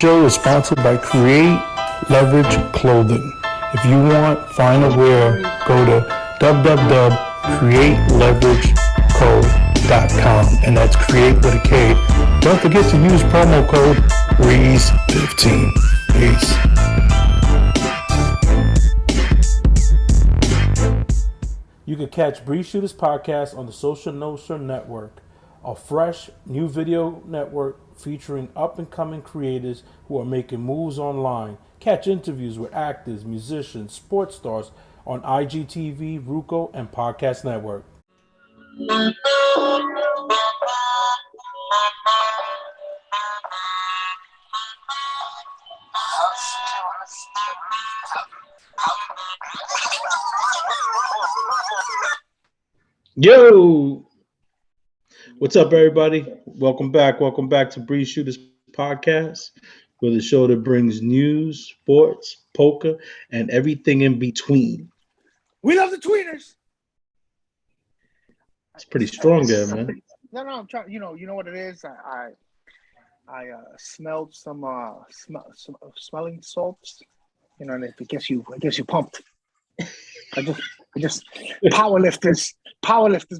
Show is sponsored by Create Leverage Clothing. If you want finer wear, go to www.createleverageco.com, and that's create with a K. Don't forget to use promo code BREEZE15. Peace. You can catch Breeze Shooters Podcast on the Social Notion Network, a fresh new video network featuring up-and-coming creators who are making moves online. Catch interviews with actors, musicians, sports stars on IGTV, Ruko, and Podcast Network. Yo, what's up, everybody? Welcome back to Breeze Shooters Podcast, where the show that brings news, sports, poker, and everything in between. We love the tweeters. It's pretty strong there, man. No, I'm trying. You know what it is. I smelled some smelling salts. You know, and it gets you pumped. I just powerlifters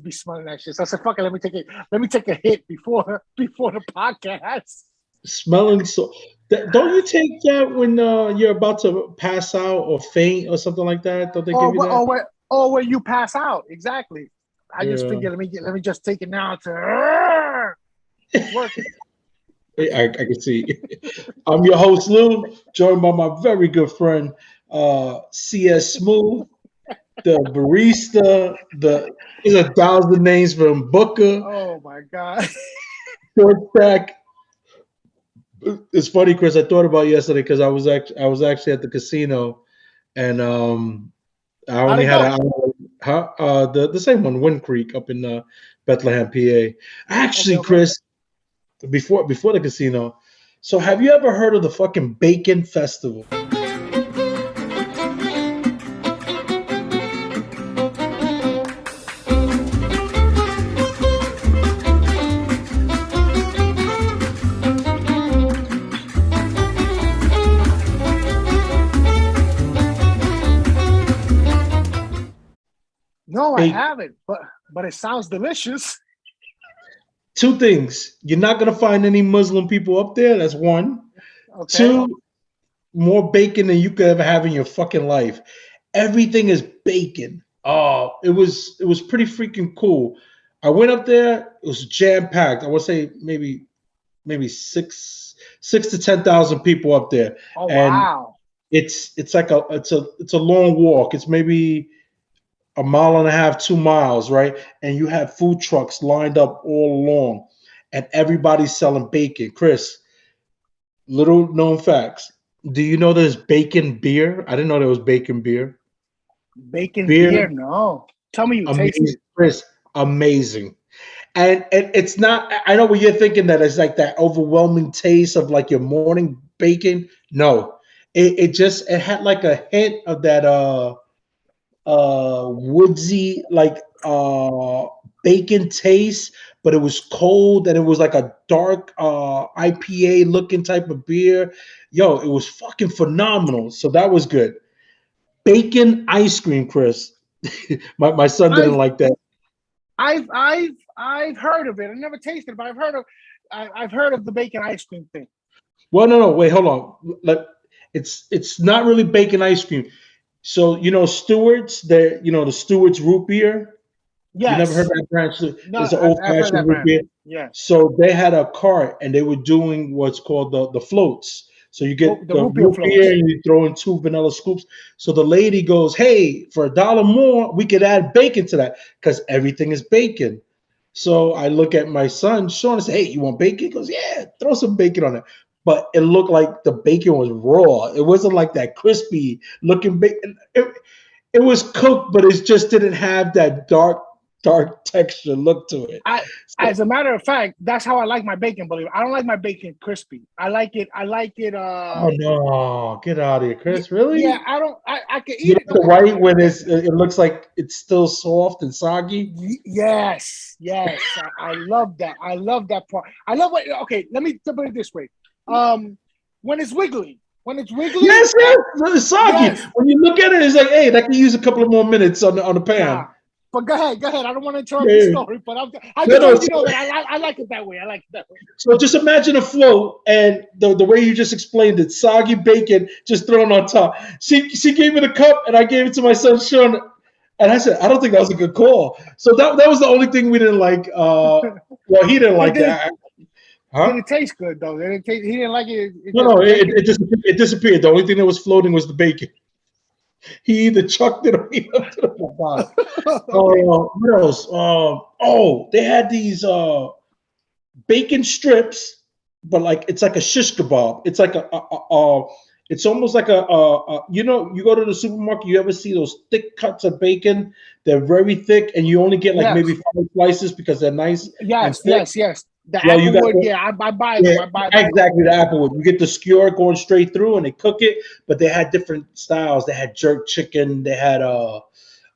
be smelling that shit. So I said, "Fuck it, let me take a hit before the podcast." Smelling salt. Don't you take that when you're about to pass out or faint or something like that? Don't they give you that? When you pass out, exactly. I just figured, let me just take it now to it's working. I can see. I'm your host Lou, joined by my very good friend CS Smooth, the barista. There's 1,000 names for him. Booker. Oh my god. Short stack. It's funny, Chris. I thought about yesterday because I was actually at the casino, and I only had an hour. The same one, Wind Creek, up in Bethlehem, PA. Actually, okay. Chris, before the casino. So, have you ever heard of the fucking Bacon Festival? No, I haven't, but it sounds delicious. Two things. You're not going to find any Muslim people up there. That's one. Okay. Two, more bacon than you could ever have in your fucking life. Everything is bacon. Oh, it was pretty freaking cool. I went up there. It was jam-packed. I would say maybe 6 to 10,000 people up there. Oh, and wow. It's like a long walk. It's maybe 1.5 miles, 2 miles, right? And you have food trucks lined up all along, and everybody's selling bacon. Chris, little known facts. Do you know there's bacon beer? I didn't know there was bacon beer. Bacon beer? No. Tell me you taste it. Chris, amazing. And it's not, I know what you're thinking, that it's like that overwhelming taste of like your morning bacon. No. It had like a hint of that woodsy, like bacon taste, but it was cold, and it was like a dark IPA looking type of beer. Yo, it was fucking phenomenal. So that was good. Bacon ice cream, Chris. my son didn't like that. I've heard of it. I never tasted it, but I've heard of the bacon ice cream thing. Well, no, wait, hold on. It's not really bacon ice cream. So, Stewart's, the Stewart's root beer. Yes. You never heard that brand? No, it's an old-fashioned root beer. Yeah. So they had a cart, and they were doing what's called the floats. So you get the root beer, and you throw in 2 vanilla scoops. So the lady goes, "Hey, for $1 more, we could add bacon to that because everything is bacon." So I look at my son, Sean, and say, "Hey, you want bacon?" He goes, "Yeah, throw some bacon on it." But it looked like the bacon was raw. It wasn't like that crispy looking bacon. It was cooked, but it just didn't have that dark texture look to it. As a matter of fact, that's how I like my bacon. Believe it. I don't like my bacon crispy. I like it. Oh no! Get out of here, Chris! Really? Yeah, I don't. I can eat it. The white when it looks like it's still soft and soggy. Yes. I love that. I love that part. I love what. Okay, let me put it this way. when it's wiggly. When it's wiggly. Yes, it's soggy. Yes. When you look at it, it's like, hey, that can use a couple of more minutes on the pan. Nah. But go ahead. I don't want to interrupt the story, but I just want you to know that I like it that way. So just imagine a float, and the way you just explained it, soggy bacon just thrown on top. She gave me the cup, and I gave it to my son Sean, and I said, I don't think that was a good call. So that was the only thing we didn't like. Well, he didn't like that. Huh? Did it taste good though? He didn't like it. It disappeared. The only thing that was floating was the bacon. He either chucked it or he left it on the bottom. Okay. What else? They had these bacon strips, but it's like a shish kebab. It's like it's almost like you go to the supermarket, you ever see those thick cuts of bacon? They're very thick, and you only get maybe 5 slices because they're nice. Yes. The Applewood, I buy them. Exactly, the Applewood. You get the skewer going straight through, and they cook it. But they had different styles. They had jerk chicken. They had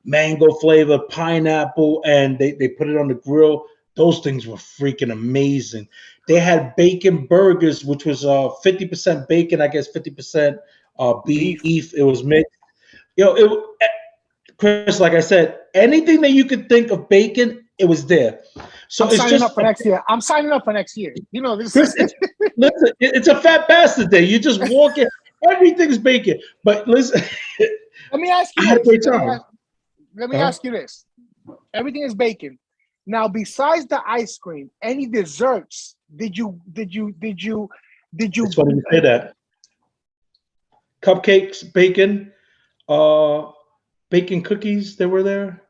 mango flavor, pineapple, and they put it on the grill. Those things were freaking amazing. They had bacon burgers, which was 50% bacon, I guess 50% beef. It was mixed. Chris, like I said, anything that you could think of bacon, it was there. So I'm signing up for next year. I'm signing up for next year. You know this. Listen, it's a fat bastard day. You just walk in, everything's bacon. But listen, let me ask you. I had a great time. Let me ask you this: everything is bacon. Now, besides the ice cream, any desserts? Did you? It's funny you say that. Cupcakes, bacon, bacon cookies. They were there.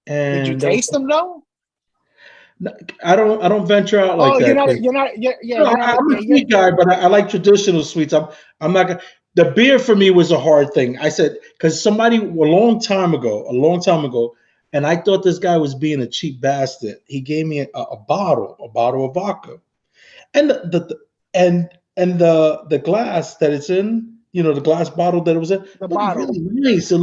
And did you taste them though? I don't venture out like that. I'm a sweet guy, but I like traditional sweets. I'm not gonna. The beer for me was a hard thing. I said because somebody a long time ago, and I thought this guy was being a cheap bastard. He gave me a bottle of vodka, and the glass that it's in, the glass bottle that it was in, looked really nice. It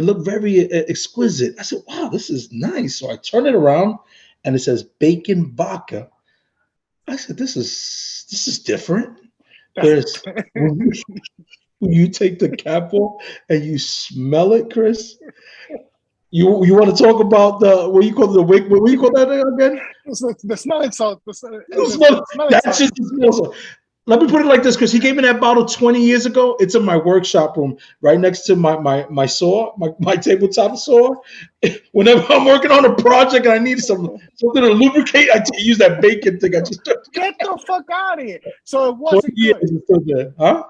looked very exquisite. I said, wow, this is nice. So I turn it around and it says bacon vodka. I said, this is different. Chris, when you take the cap off and you smell it, Chris, you want to talk about what you call that again? The smelling salt. That's just the smell salt. Let me put it like this, Chris. He gave me that bottle 20 years ago. It's in my workshop room, right next to my saw, my tabletop saw. Whenever I'm working on a project and I need something to lubricate, I use that bacon thing. I just get the fuck out of here. So it wasn't good. It's still there. Huh?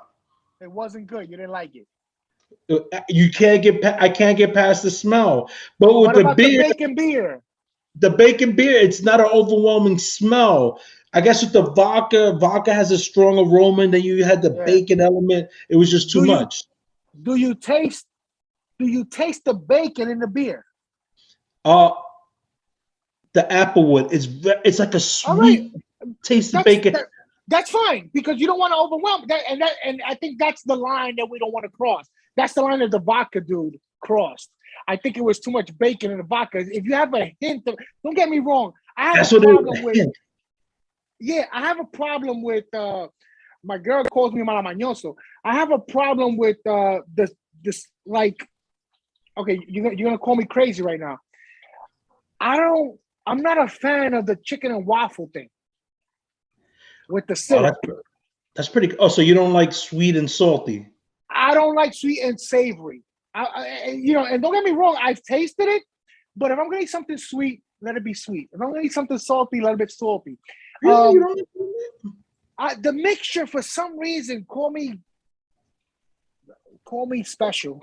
It wasn't good. You didn't like it. I can't get past the smell. But with the bacon beer? The bacon beer, it's not an overwhelming smell. I guess with the vodka has a strong aroma, and then you had the bacon element. It was just too much. Do you taste the bacon in the beer? The Applewood it's like a sweet taste of bacon. That's fine because you don't want to overwhelm that, and I think that's the line that we don't want to cross. That's the line that the vodka dude crossed. I think it was too much bacon in the vodka. If you have a hint of, don't get me wrong, I have a problem with. Yeah, I have a problem with. My girl calls me malamañoso. I have a problem with this like. Okay, you're gonna call me crazy right now. I'm not a fan of the chicken and waffle thing. With the syrup. That's pretty. Oh, so you don't like sweet and salty? I don't like sweet and savory. And don't get me wrong, I've tasted it, but if I'm gonna eat something sweet, let it be sweet. If I'm gonna eat something salty, let it be salty. Really? The mixture, for some reason, call me special.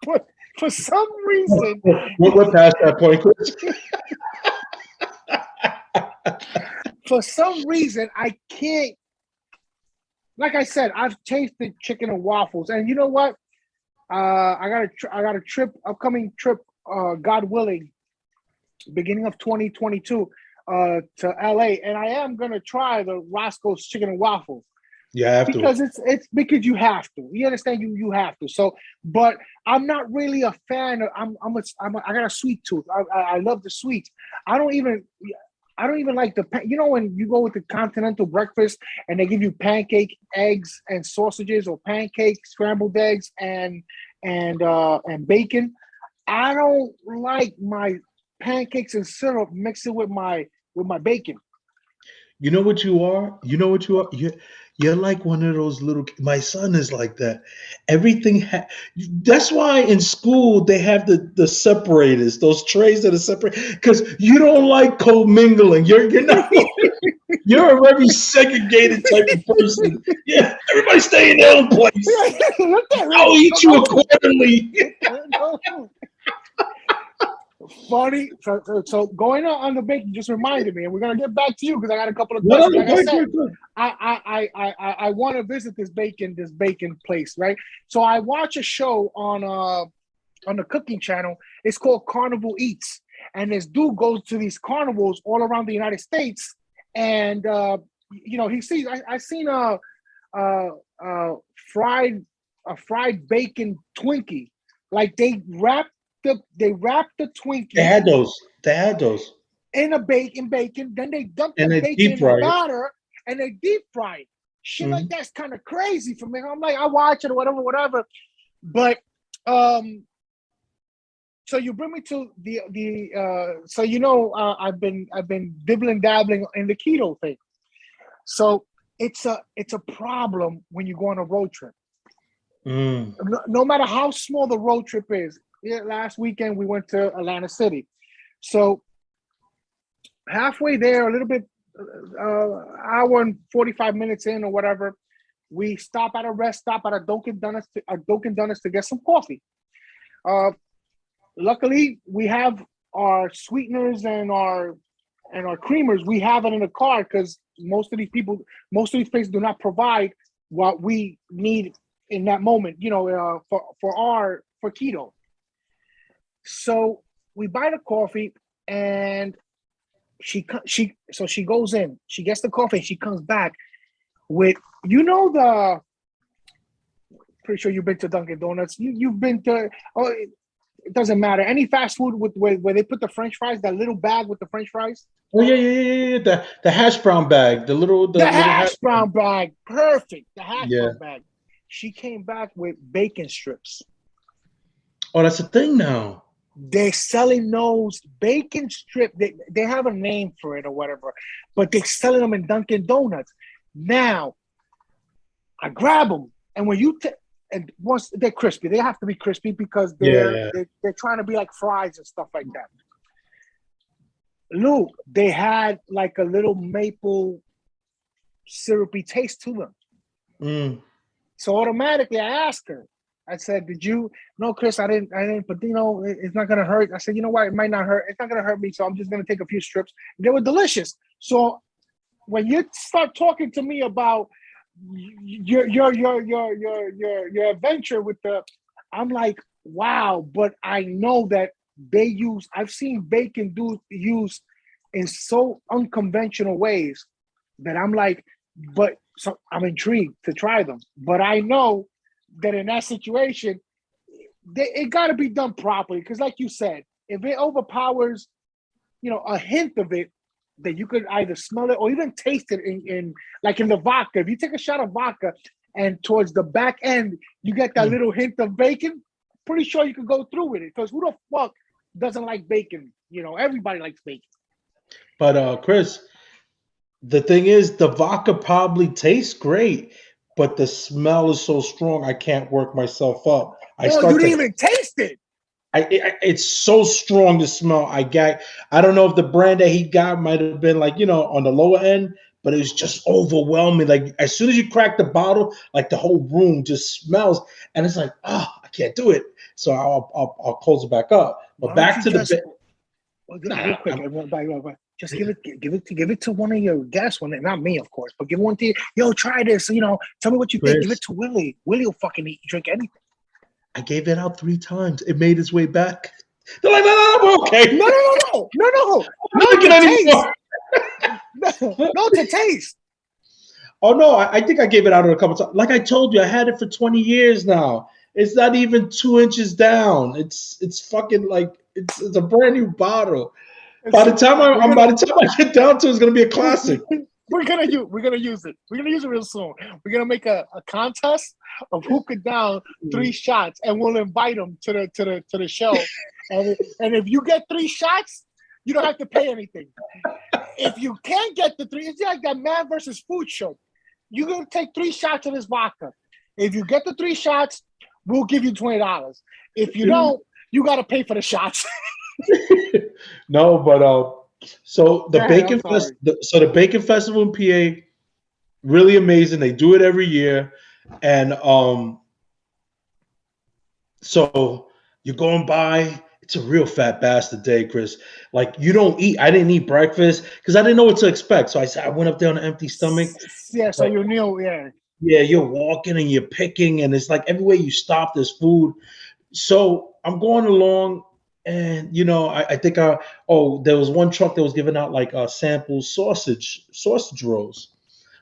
But for some reason, we're past that point, Chris. For some reason, I can't. Like I said, I've tasted chicken and waffles, and you know what? I got a upcoming trip, God willing, beginning of 2022, to LA, and I am gonna try the Roscoe's chicken and waffles. Yeah, because it's because you have to. You understand? You have to. So, but I'm not really a fan of. I got a sweet tooth. I love the sweets. I don't even. I don't even like you know, when you go with the continental breakfast and they give you pancake, eggs, and sausages, or pancake, scrambled eggs, and bacon. I don't like my pancakes and syrup mixing with my bacon. You know what you are? You know what you are? You're like one of those little. My son is like that. Everything. That's why in school they have the separators, those trays that are separate, because you don't like commingling. You're not. You're a very segregated type of person. Yeah, everybody stay in their own place. I'll eat you accordingly. Funny. So going on the bacon just reminded me, and we're gonna get back to you because I got a couple of questions. Like I said, I want to visit this bacon place, right? So I watch a show on the cooking channel. It's called Carnival Eats, and this dude goes to these carnivals all around the United States, and you know, he sees. I seen a fried bacon Twinkie, like they wrapped the Twinkie. They had those In a bacon. Then they dumped the and bacon in the batter and they deep fry it. Shit like that's kind of crazy for me. I'm like, I watch it or whatever. But so you bring me to the so you know, I've been dibbling dabbling in the keto thing. So it's a problem when you go on a road trip. No matter how small the road trip is. Yeah, last weekend we went to Atlanta City. So halfway there, a little bit, hour and 45 minutes in or whatever, we stop at a Dunkin' Donuts to get some coffee. Luckily, we have our sweeteners and our creamers. We have it in the car because most of these places do not provide what we need in that moment, you know, for keto. So we buy the coffee, and she goes in, she gets the coffee, and she comes back with, you know, pretty sure you've been to Dunkin' Donuts. You've been to, it doesn't matter, any fast food where they put the French fries, that little bag with the French fries. Oh yeah. The hash brown bag, the little hash brown bag, perfect. The hash brown bag. She came back with bacon strips. Oh, that's a thing now. They're selling those bacon strip. They have a name for it or whatever, but they're selling them in Dunkin' Donuts. Now, I grab them, and when you and once they're crispy, they have to be crispy because they're trying to be like fries and stuff like that. Luke, they had like a little maple syrupy taste to them. So automatically, I asked her. I said, "Did you?" No, Chris, I didn't. But you know, it's not gonna hurt. I said, "You know what? It might not hurt. It's not gonna hurt me. So I'm just gonna take a few strips." They were delicious. So when you start talking to me about your adventure with I'm like, wow. But I know that I've seen bacon used in so unconventional ways that I'm like, so I'm intrigued to try them. But I know that in that situation, it got to be done properly. Because like you said, if it overpowers, you know, a hint of it, that you could either smell it or even taste it in the vodka. If you take a shot of vodka and towards the back end, you get that little hint of bacon, pretty sure you could go through with it. Because who the fuck doesn't like bacon? You know, everybody likes bacon. But Chris, the thing is, the vodka probably tastes great, but the smell is so strong I can't work myself up. You didn't even taste it. It's so strong, the smell. I don't know if the brand that he got might have been like, you know, on the lower end, but it was just overwhelming. Like as soon as you crack the bottle, like the whole room just smells, and it's like, I can't do it. So I'll close it back up. But back to the real quick. Just give it to one of your guests, not me, of course, but give one to you. Yo, try this. You know, tell me what you think. Give it to Willie. Willie will fucking drink anything. I gave it out 3 times. It made its way back. They're like, no, we're okay. No. Not to taste. No, to taste. Oh no, I think I gave it out a couple times. Like I told you, I had it for 20 years now. It's not even 2 inches down. It's fucking like it's a brand new bottle. By the time I get down to it, it's gonna be a classic. We're gonna use it. We're gonna use it real soon. We're gonna make a contest of who could down 3 shots, and we'll invite them to the show. And if you get 3 shots, you don't have to pay anything. If you can't get the 3, it's like that Man versus Food show. You're gonna take 3 shots of this vodka. If you get the 3 shots, we'll give you $20. If you don't, you gotta pay for the shots. No, but so the the Bacon Festival in PA, really amazing. They do it every year, and so you're going by. It's a real fat bastard day, Chris. Like you don't eat. I didn't eat breakfast because I didn't know what to expect. So I went up there on an empty stomach. Yeah, so you knew, yeah. Yeah, you're walking and you're picking, and it's like everywhere you stop, there's food. So I'm going along, and I think there was one truck that was giving out like sample sausage rolls.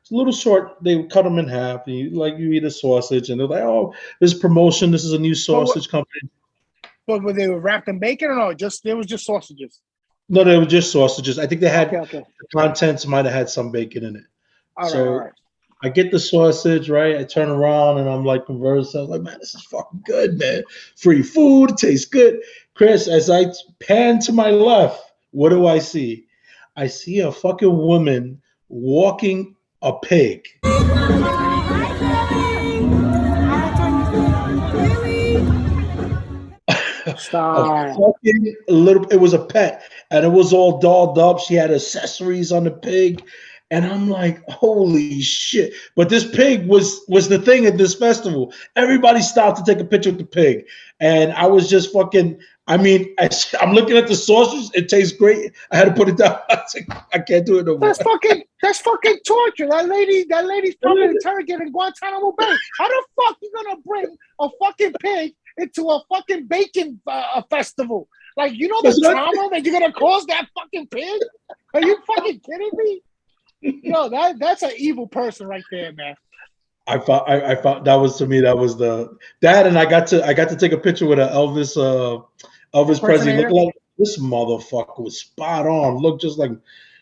It's a little short. They would cut them in half, and you eat a sausage, and they're like, "Oh, this promotion. This is a new sausage company." But were they wrapped in bacon or no? There was just sausages. No, they were just sausages. I think they had the contents might have had some bacon in it. All right. I get the sausage, right? I turn around and I'm like conversing. I was like, man, this is fucking good, man. Free food, tastes good. Chris, as I pan to my left, what do I see? I see a fucking woman walking a pig. Stop. It was a pet, and it was all dolled up. She had accessories on the pig. And I'm like, holy shit. But this pig was the thing at this festival. Everybody stopped to take a picture with the pig. And I was just fucking, I'm looking at the sausage. It tastes great. I had to put it down. I can't do it no more. That's fucking torture. That lady's probably interrogated in Guantanamo Bay. How the fuck you gonna bring a fucking pig into a fucking bacon festival? Like, the trauma that you're gonna cause that fucking pig? Are you fucking kidding me? No, that's an evil person right there, man. I found that was, to me, that was that, and I got to take a picture with an Elvis Presley. Looked like this motherfucker was spot on. Looked just like,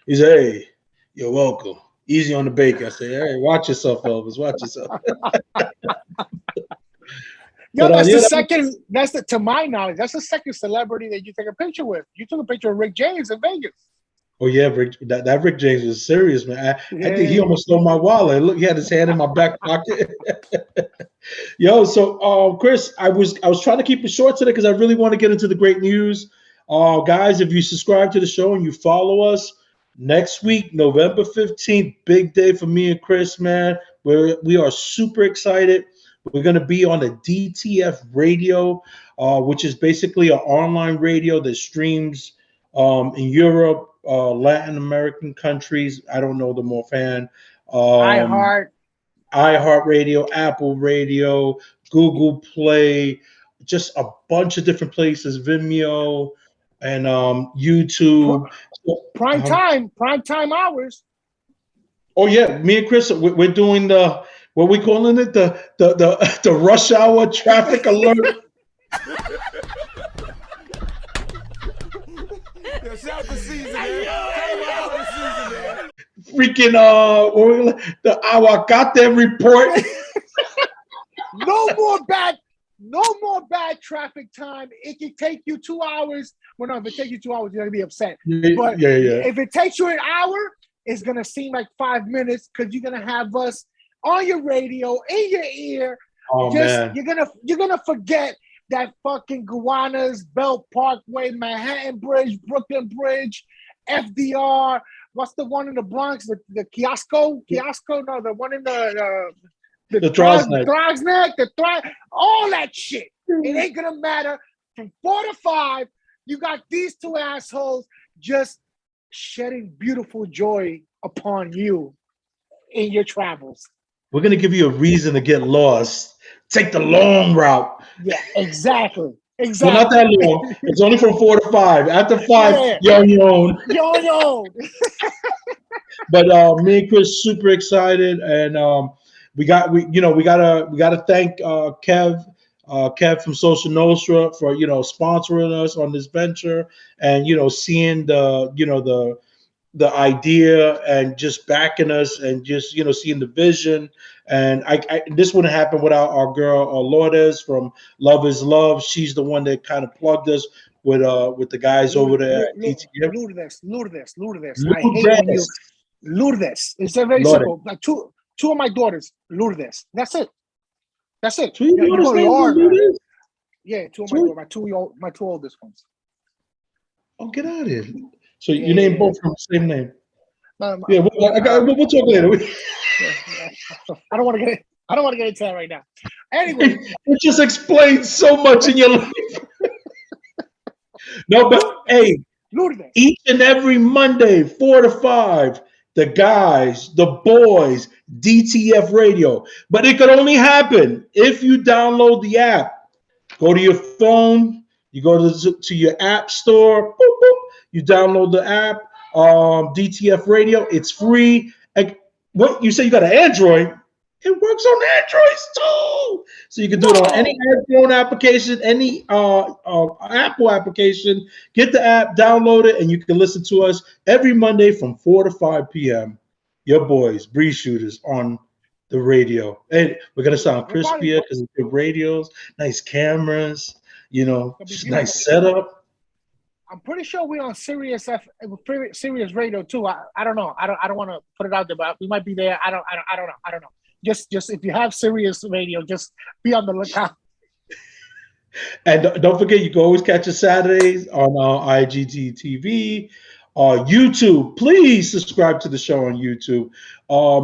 he said, "Hey, you're welcome. Easy on the bacon." I said, "Hey, watch yourself, Elvis. Watch yourself." Yo, to my knowledge, that's the second celebrity that you take a picture with. You took a picture of Rick James in Vegas. Oh yeah, that Rick James was serious, man. I think he almost stole my wallet. Look, he had his hand in my back pocket. Yo, so Chris, I was trying to keep it short today because I really want to get into the great news. Guys, if you subscribe to the show and you follow us, next week, November 15th, big day for me and Chris, man. We are super excited. We're going to be on the DTF radio, which is basically an online radio that streams in Europe, Latin American countries. I don't know them offhand. iHeart Radio, Apple Radio, Google Play, just a bunch of different places, Vimeo, and YouTube. Prime time hours. Oh yeah, me and Chris, we're doing what we calling it, the rush hour traffic alert. Shout the season, man. Freaking the Aguacate report. No more bad traffic time. It can take you 2 hours. Well, no, if it takes you 2 hours, you're gonna be upset. But if it takes you an hour, it's gonna seem like 5 minutes because you're gonna have us on your radio, in your ear. Oh man, you're gonna forget that fucking Gowanus, Belt Parkway, Manhattan Bridge, Brooklyn Bridge, FDR. What's the one in the Bronx? The Kiosco? No, the one in the Throgneck, all that shit. It ain't gonna matter. From 4 to 5, you got these two assholes just shedding beautiful joy upon you in your travels. We're gonna give you a reason to get lost. Take the long route. Yeah, exactly. Well, not that long. It's only from 4 to 5. After 5, you're on your own. You're on your own. But me and Chris super excited, and we gotta thank Kev Kev from Social Nostra for sponsoring us on this venture, and seeing the idea and just backing us, and just seeing the vision. And this wouldn't happen without our girl Lourdes from Love Is Love. She's the one that kind of plugged us with the guys over there at DTF. Lourdes. I hate when you Lourdes. It's very simple. Like two of my daughters, Lourdes. That's it. Two of your daughters named Lourdes? Yeah, two of my daughters, my two oldest ones. Oh, get out of here! So you named both from the same name. We'll talk later. I don't want to get into that right now. Anyway, it just explains so much in your life. No, but hey, Lourdes. Each and every Monday, 4 to 5, the guys, the boys, DTF Radio. But it could only happen if you download the app. Go to your phone, you go to your app store, boop, boop, you download the app, DTF Radio. It's free. And what you say, you got an Android? It works on Androids too. So you can do it on any iPhone application, any Apple application. Get the app, download it, and you can listen to us every Monday from 4 to 5 p.m. Your boys, Breeze Shooters, on the radio. And we're going to sound crispier because it's good radios, nice cameras, nice setup. I'm pretty sure we're on Sirius Radio too. I don't know. I don't want to put it out there, but we might be there. I don't know. Just if you have Sirius Radio, just be on the lookout. And don't forget, you can always catch us Saturdays on IGTV, YouTube. Please subscribe to the show on YouTube.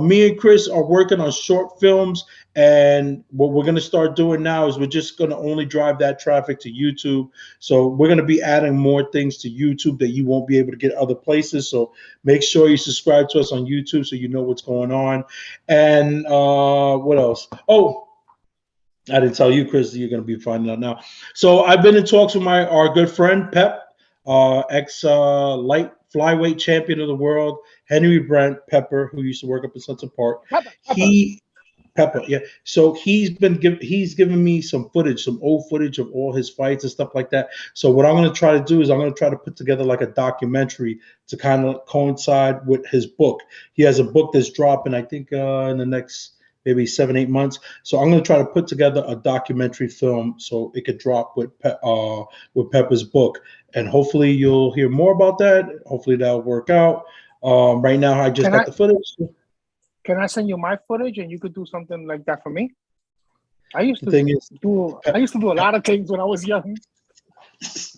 Me and Chris are working on short films, and what we're going to start doing now is we're just going to only drive that traffic to YouTube. So we're going to be adding more things to YouTube that you won't be able to get other places. So make sure you subscribe to us on YouTube so you know what's going on. And what else? Oh, I didn't tell you, Chris, you're going to be finding out now. So I've been in talks with our good friend, Pep, ex light flyweight champion of the world, Henry Brent Pepper, who used to work up in Central Park. Pepper, yeah. So he's given me some old footage of all his fights and stuff like that. So what I'm going to try to do is I'm going to try to put together like a documentary to kind of coincide with his book. He has a book that's dropping, I think, in the next maybe 7-8 months. So I'm going to try to put together a documentary film so it could drop with Pepper's book. And hopefully you'll hear more about that. Hopefully that'll work out. Right now I just got the footage. Can I send you my footage and you could do something like that for me? I used to do a lot of things when I was young.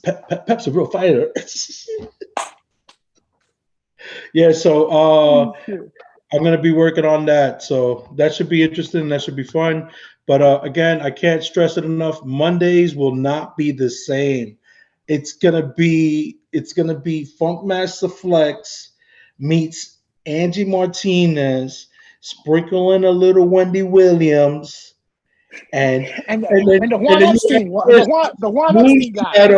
Pep's a real fighter. Yeah, so I'm going to be working on that. So that should be interesting. That should be fun. But again, I can't stress it enough. Mondays will not be the same. It's gonna be Funkmaster Flex meets Angie Martinez, sprinkling a little Wendy Williams, and the Juan Epstein, the Juan Epstein guy,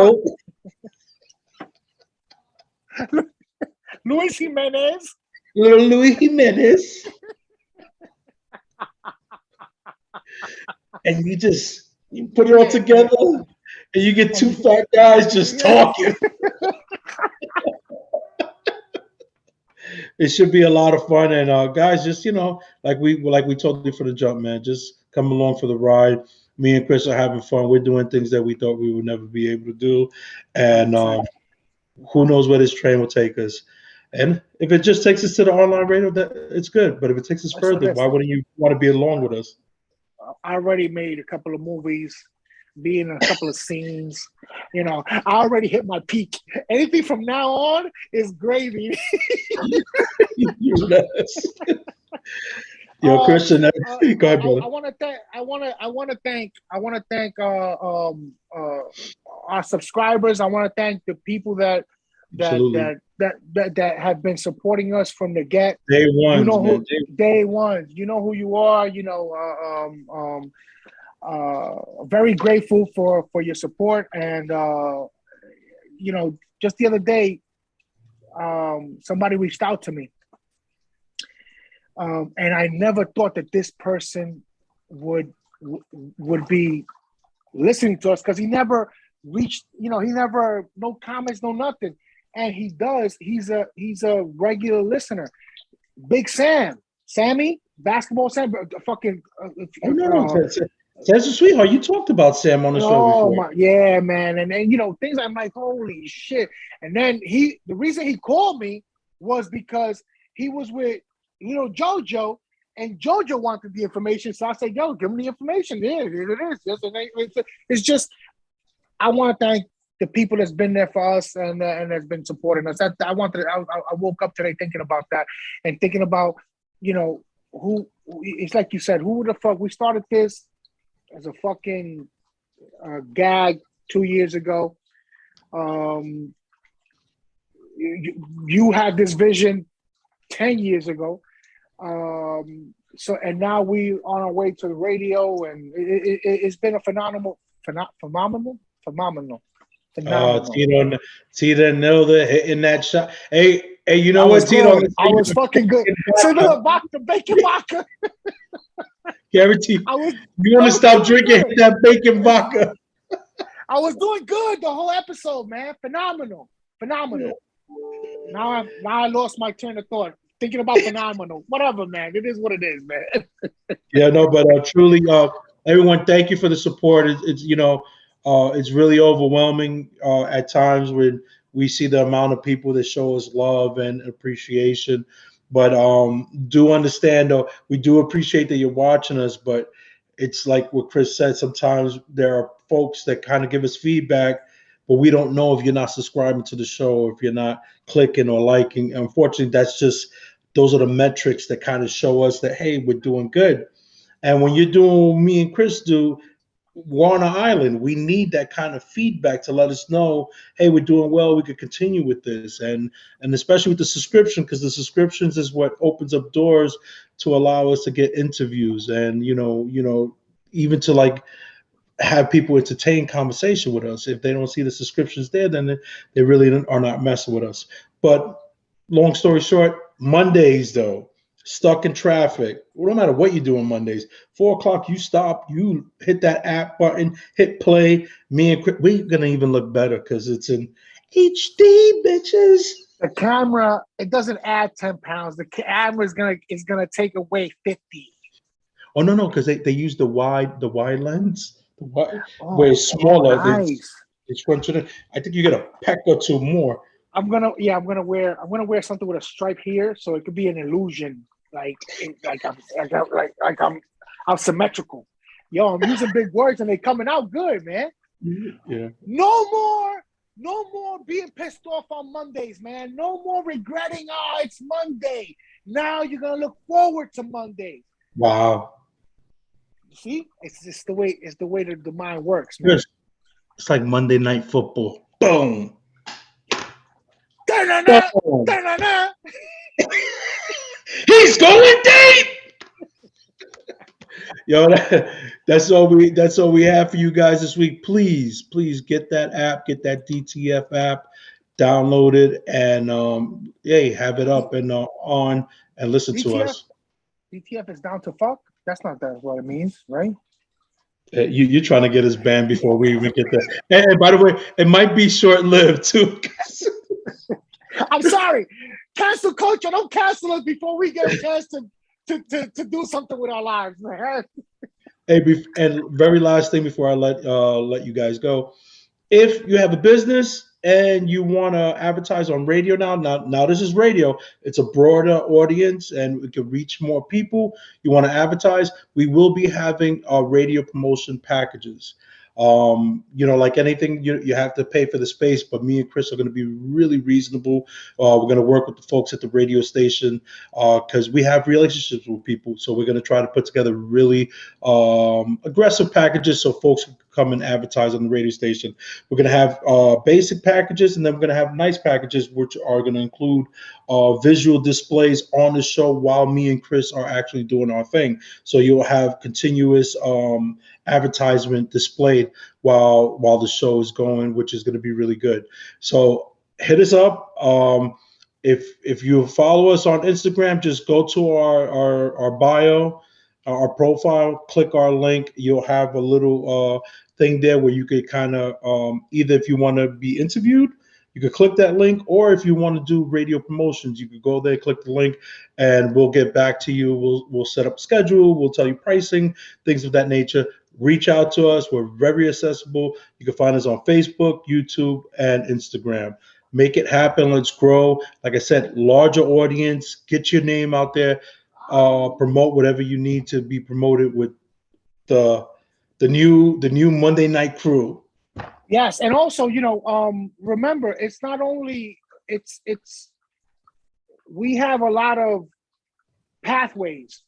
Luis Jimenez, little Luis Jimenez, and you put it all together. And you get two fat guys just talking. It should be a lot of fun. And guys, just like we told you for the jump, man, just come along for the ride. Me and Chris are having fun. We're doing things that we thought we would never be able to do. And who knows where this train will take us. And if it just takes us to the online radio, it's good. But if it takes us further, why wouldn't you want to be along with us? I already made a couple of movies. Be in a couple of scenes, I already hit my peak. Anything from now on is gravy. Yo, Christian, go ahead, brother. I want to thank our subscribers. I want to thank the people that have been supporting us from the get. Day one, day one. You know who you are. Very grateful for your support, and just the other day somebody reached out to me, and I never thought that this person would be listening to us because he never reached, he never, no comments, no nothing. And he does. He's a regular listener. Big Sammy, basketball Sam, fucking. No. Sam's a sweetheart. You talked about Sam on the show before. Yeah, man. And then, things I'm like, holy shit. And then the reason he called me was because he was with, JoJo, and JoJo wanted the information. So I said, yo, give him the information. Yeah, it is. It's just, I want to thank the people that's been there for us and has been supporting us. I woke up today thinking about that and thinking about, who, it's like you said, who the fuck, we started this as a fucking gag 2 years ago. You had this vision 10 years ago. And now we on our way to the radio, and it's been a phenomenal. Tito nailed it, hitting that shot. Hey, you know what, Tito? I was fucking good. So the bacon vodka. Guarantee. You want to stop drinking that bacon vodka? I was doing good the whole episode, man. Phenomenal. Now I lost my train of thought. Thinking about phenomenal. Whatever, man. It is what it is, man. Yeah, no, but truly, everyone, thank you for the support. It's really overwhelming at times when we see the amount of people that show us love and appreciation. But do understand, though, we do appreciate that you're watching us. But it's like what Chris said. Sometimes there are folks that kind of give us feedback, but we don't know if you're not subscribing to the show, or if you're not clicking or liking. Unfortunately, those are the metrics that kind of show us that, hey, we're doing good. And when you're doing what me and Chris do, we're on an island. We need that kind of feedback to let us know, hey, we're doing well. We could continue with this, and especially with the subscription, because the subscriptions is what opens up doors to allow us to get interviews, and even to like have people entertain conversation with us. If they don't see the subscriptions there, then they really are not messing with us. But long story short, Mondays though. Stuck in traffic, no matter what you do on Mondays, 4 o'clock, you stop, you hit that app button, hit play. Me and Chris, we're going to even look better because it's in HD, bitches. The camera, it doesn't add 10 pounds. The camera is gonna take away 50. Oh, no, because they use the wide lens, where it's smaller. Nice. I think you get a peck or two more. I'm gonna wear something with a stripe here, so it could be an illusion, like I'm symmetrical. Yo, I'm using big words and they coming out good, man. Yeah. No more being pissed off on Mondays, man. No more regretting. Oh, it's Monday. Now you're gonna look forward to Mondays. Wow. See, it's just the way the mind works, man. It's like Monday Night Football. Boom. Da-na-na, da-na-na. He's going deep. Yo, that's all we have for you guys this week. Please get that app, get that DTF app, download it, and have it up and on and listen to us. DTF is down to fuck. That's what it means, right? You're trying to get us banned before we even get there. And by the way, it might be short-lived too. I'm sorry. Cancel culture. Don't cancel us before we get a chance to do something with our lives, man. Hey, and very last thing before I let you guys go. If you have a business and you want to advertise on radio now this is radio. It's a broader audience and we can reach more people. You want to advertise, we will be having radio promotion packages. Like anything, you have to pay for the space, but me and Chris are going to be really reasonable. We're going to work with the folks at the radio station because we have relationships with people. So we're going to try to put together really aggressive packages so folks can come and advertise on the radio station. We're going to have basic packages, and then we're going to have nice packages, which are going to include visual displays on the show while me and Chris are actually doing our thing. So you'll have continuous advertisement displayed while the show is going, which is going to be really good. So hit us up. If you follow us on Instagram, just go to our bio our profile, click our link. You'll have a little thing there where you could kind of either if you want to be interviewed, you could click that link, or if you want to do radio promotions, you could go there, click the link, and we'll get back to you. We'll set up a schedule. We'll tell you pricing, things of that nature. Reach out to us. We're very accessible. You can find us on Facebook, YouTube, and Instagram. Make it happen. Let's grow. Like I said, larger audience. Get your name out there. Promote whatever you need to be promoted with the new Monday Night Crew. Yes, and also, remember, it's not only it's we have a lot of pathways.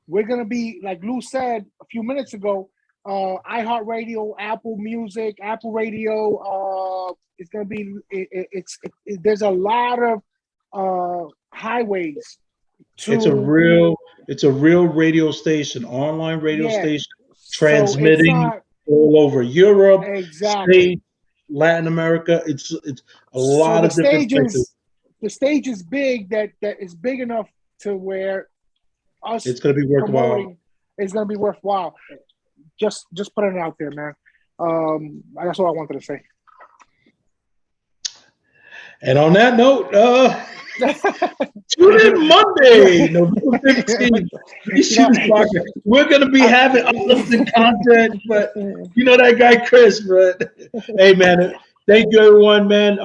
We're gonna be, like Lou said a few minutes ago, iHeartRadio, Apple Music, Apple Radio. It's gonna be there's a lot of highways. It's a real radio station, online radio station, transmitting all over Europe, States, Latin America. It's a lot of different places. The stage is big, that is big enough to where us it's going to be worthwhile. It's going to be worthwhile. Just putting it out there, man. That's all I wanted to say. And on that note, tune in Monday, November 15th. We're going to be having uplifting content, but you know that guy Chris, but hey, man, thank you, everyone, man.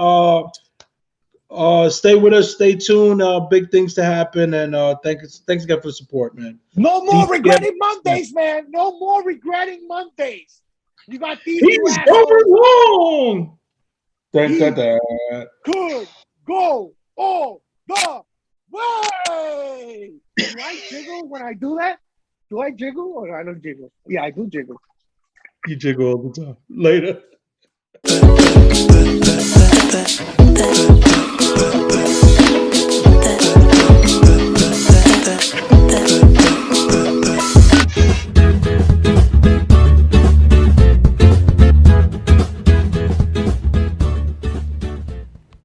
Stay with us, stay tuned. Big things to happen, and thanks again for the support, man. No more regretting Mondays, man. No more regretting Mondays. You got these. He's going home. Could go all the way. Do I jiggle when I do that? Do I jiggle or I don't jiggle? Yeah, I do jiggle. You jiggle all the time. Later.